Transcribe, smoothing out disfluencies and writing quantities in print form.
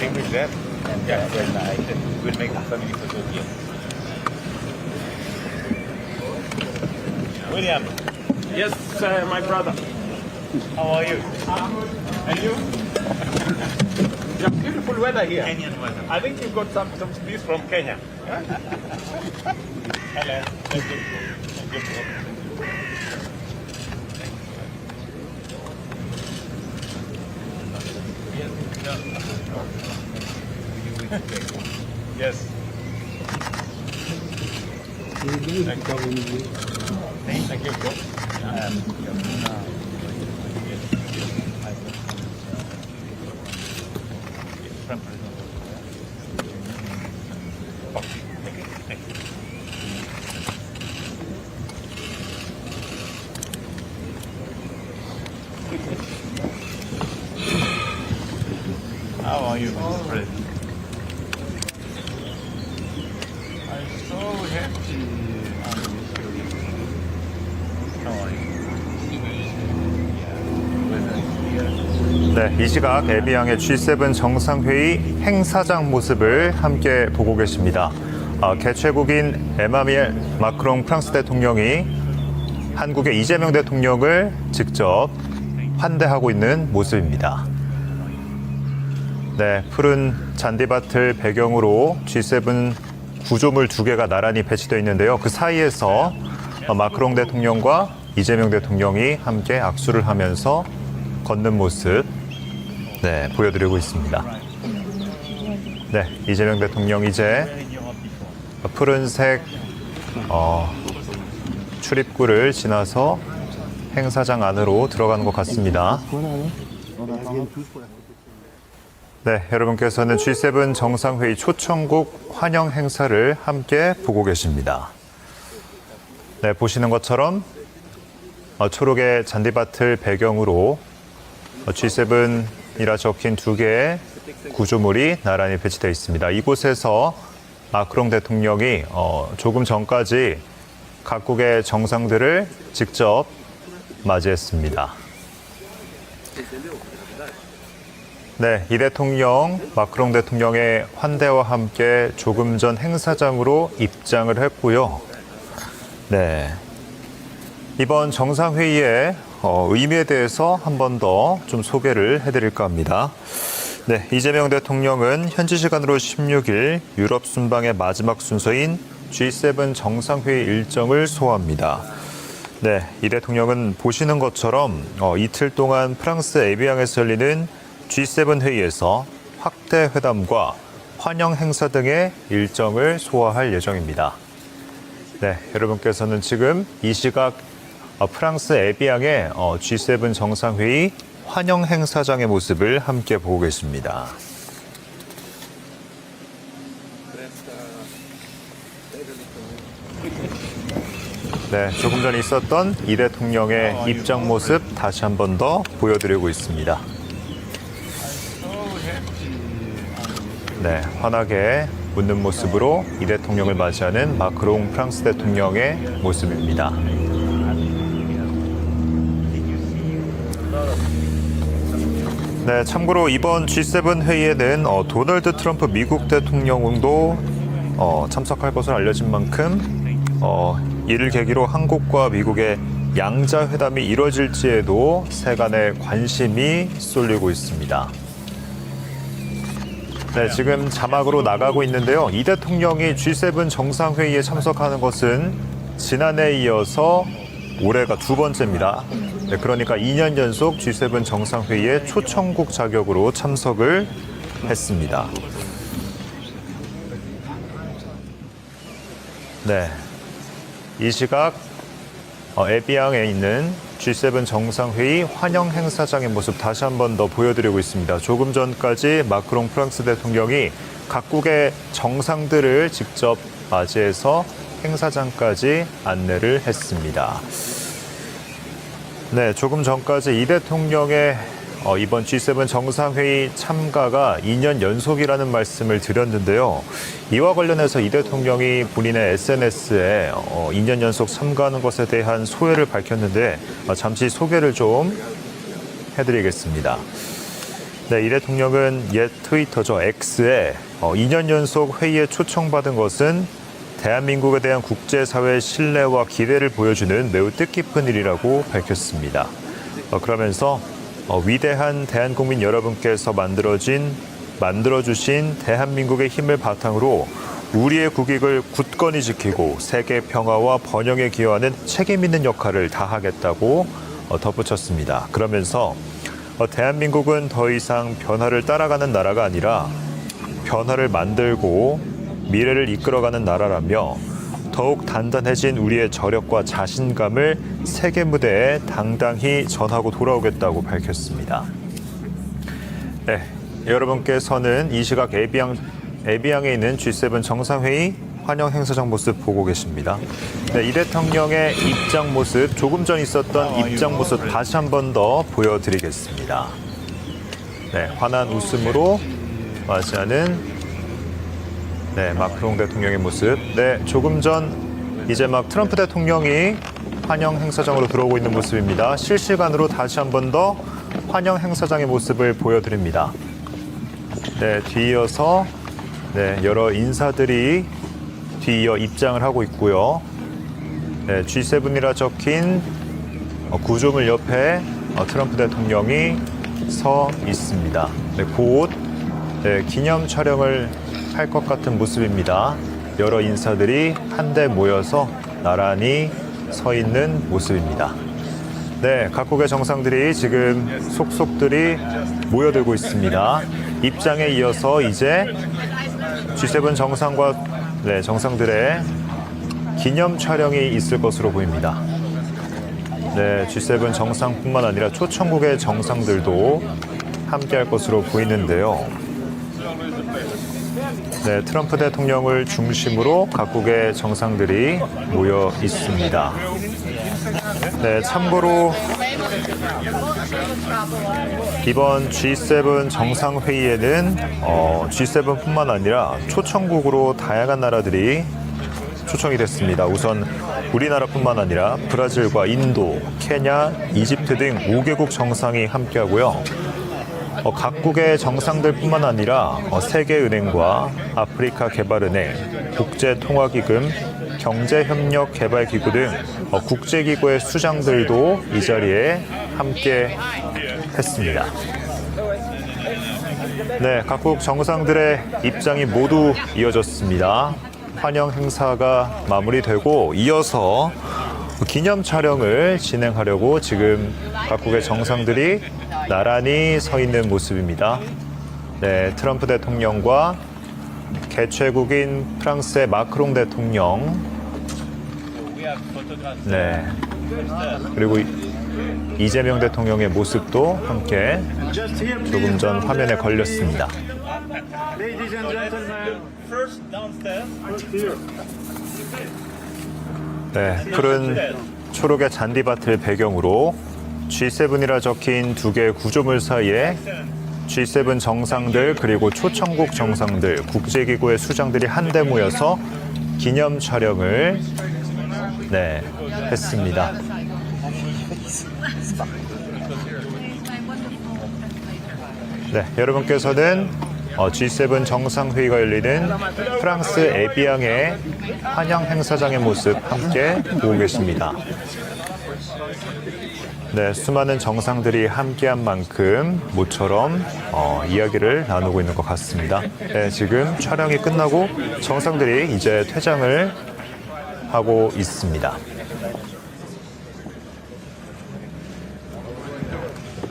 English there? And then I will make a family photo here. William. Yes, my brother. How are you? And you? Yeah, beautiful weather here. Kenyan weather. I think you've got some beef from Kenya. Hello. Thank you. Yes. Thank you. How are you, Mr. President? I'm so happy. How are you? 네, 이 시각 에비앙의 G7 정상회의 행사장 모습을 함께 보고 계십니다. 개최국인 에마뉘엘 마크롱 프랑스 대통령이 한국의 이재명 대통령을 직접 환대하고 있는 모습입니다. 네, 푸른 잔디밭을 배경으로 G7 구조물 2개가 나란히 배치되어 있는데요. 그 사이에서 마크롱 대통령과 이재명 대통령이 함께 악수를 하면서 걷는 모습 보여드리고 있습니다. 네, 이재명 대통령 이제 푸른색 출입구를 지나서 행사장 안으로 들어가는 것 같습니다. 네, 여러분께서는 G7 정상회의 초청국 환영 행사를 함께 보고 계십니다. 네, 보시는 것처럼 초록의 잔디밭을 배경으로 G7이라 적힌 2개의 구조물이 나란히 배치되어 있습니다. 이곳에서 마크롱 대통령이 조금 전까지 각국의 정상들을 직접 맞이했습니다. 네, 이 대통령, 마크롱 대통령의 환대와 함께 조금 전 행사장으로 입장을 했고요. 네, 이번 정상회의의 의미에 대해서 한 번 더 좀 소개를 해드릴까 합니다. 네, 이재명 대통령은 현지 시간으로 16일 유럽 순방의 마지막 순서인 G7 정상회의 일정을 소화합니다. 네, 이 대통령은 보시는 것처럼 이틀 동안 프랑스 에비앙에서 열리는 G7 회의에서 확대 회담과 환영 행사 등의 일정을 소화할 예정입니다. 네, 여러분께서는 지금 이 시각 프랑스 에비앙의 G7 정상회의 환영 행사장의 모습을 함께 보고 계십니다. 네, 조금 전에 있었던 이 대통령의 입장 모습 다시 한 번 더 보여드리고 있습니다. 네, 환하게 웃는 모습으로 이 대통령을 맞이하는 마크롱 프랑스 대통령의 모습입니다. 네, 참고로 이번 G7 회의에는 도널드 트럼프 미국 대통령도 참석할 것으로 알려진 만큼 이를 계기로 한국과 미국의 양자 회담이 이뤄질지에도 세간의 관심이 쏠리고 있습니다. 네, 지금 자막으로 나가고 있는데요. 이 대통령이 G7 정상회의에 참석하는 것은 지난해에 이어서 올해가 2번째입니다. 네, 그러니까 2년 연속 G7 정상회의에 초청국 자격으로 참석을 했습니다. 네, 이 시각 에비앙에 있는 G7 정상회의 환영 행사장의 모습 다시 한 번 더 보여드리고 있습니다. 조금 전까지 마크롱 프랑스 대통령이 각국의 정상들을 직접 맞이해서 행사장까지 안내를 했습니다. 네, 조금 전까지 이 대통령의 이번 G7 정상회의 참가가 2년 연속이라는 말씀을 드렸는데요. 이와 관련해서 이 대통령이 본인의 SNS에 2년 연속 참가하는 것에 대한 소회를 밝혔는데 잠시 소개를 좀 해드리겠습니다. 네, 이 대통령은 옛 트위터죠. X에 2년 연속 회의에 초청받은 것은 대한민국에 대한 국제사회의 신뢰와 기대를 보여주는 매우 뜻깊은 일이라고 밝혔습니다. 그러면서 위대한 대한국민 여러분께서 만들어주신 대한민국의 힘을 바탕으로 우리의 국익을 굳건히 지키고 세계 평화와 번영에 기여하는 책임 있는 역할을 다하겠다고 덧붙였습니다. 그러면서 대한민국은 더 이상 변화를 따라가는 나라가 아니라 변화를 만들고 미래를 이끌어가는 나라라며 더욱 단단해진 우리의 저력과 자신감을 세계 무대에 당당히 전하고 돌아오겠다고 밝혔습니다. 네, 여러분께서는 이 시각 에비앙에 있는 G7 정상회의 환영 행사장 모습 보고 계십니다. 네, 이 대통령의 입장 모습, 조금 전 있었던 입장 모습 다시 한 번 더 보여드리겠습니다. 네, 환한 웃음으로 맞이하는 마크롱 대통령의 모습. 네, 조금 전 이제 막 트럼프 대통령이 환영 행사장으로 들어오고 있는 모습입니다. 실시간으로 다시 한 번 더 환영 행사장의 모습을 보여드립니다. 네, 뒤이어서 여러 인사들이 뒤이어 입장을 하고 있고요. 네, G7이라 적힌 구조물 옆에 트럼프 대통령이 서 있습니다. 네, 곧 기념 촬영을 할 것 같은 모습입니다. 여러 인사들이 한데 모여서 나란히 서 있는 모습입니다. 네, 각국의 정상들이 지금 속속들이 모여들고 있습니다. 입장에 이어서 이제 G7 정상과 정상들의 기념 촬영이 있을 것으로 보입니다. 네, G7 정상뿐만 아니라 초청국의 정상들도 함께할 것으로 보이는데요. 네, 트럼프 대통령을 중심으로 각국의 정상들이 모여 있습니다. 네, 참고로 이번 G7 정상회의에는 G7뿐만 아니라 초청국으로 다양한 나라들이 초청이 됐습니다. 우선 우리나라뿐만 아니라 브라질과 인도, 케냐, 이집트 등 5개국 정상이 함께하고요. 각국의 정상들뿐만 아니라 세계은행과 아프리카 개발은행, 국제통화기금, 경제협력개발기구 등 국제기구의 수장들도 이 자리에 함께 했습니다. 네, 각국 정상들의 입장이 모두 이어졌습니다. 환영 행사가 마무리되고 이어서 기념 촬영을 진행하려고 지금 각국의 정상들이 나란히 서 있는 모습입니다. 네, 트럼프 대통령과 개최국인 프랑스의 마크롱 대통령, 네, 그리고 이재명 대통령의 모습도 함께 조금 전 화면에 걸렸습니다. 네, 푸른 초록의 잔디밭을 배경으로 G7이라 적힌 두 개의 구조물 사이에 G7 정상들 그리고 초청국 정상들, 국제기구의 수장들이 한데 모여서 기념 촬영을 했습니다. 네, 여러분께서는 G7 정상회의가 열리는 프랑스 에비앙의 환영 행사장의 모습 함께 보고 계십니다. 네, 수많은 정상들이 함께한 만큼 모처럼 이야기를 나누고 있는 것 같습니다. 네, 지금 촬영이 끝나고 정상들이 이제 퇴장을 하고 있습니다.